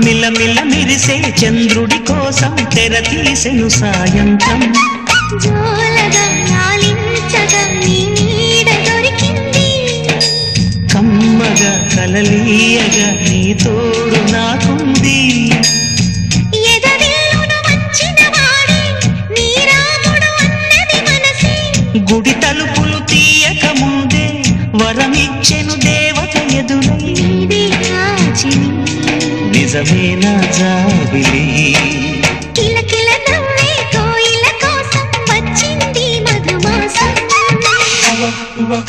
మిలమిల మెరిసే చంద్రుడి కోసం తెర తీసెను సాయంత్రం జోలగా లాలించగా నీ నీడ దొరికింది కమ్మగా కలలీయగా నీ తోడు నాకుంది ఎదవిల్లును వచ్చిన వాడే నీ రాముడు అన్నది మనసే గుడి తలుపులు తీయక ముందే వరమిచ్చెను దేవత ఎదురై నీదే కాచిని నిజమేనా జాబిలి కిలకిల నవ్వే కోయిల కోసం వచ్చింది మధుమాసం Uva,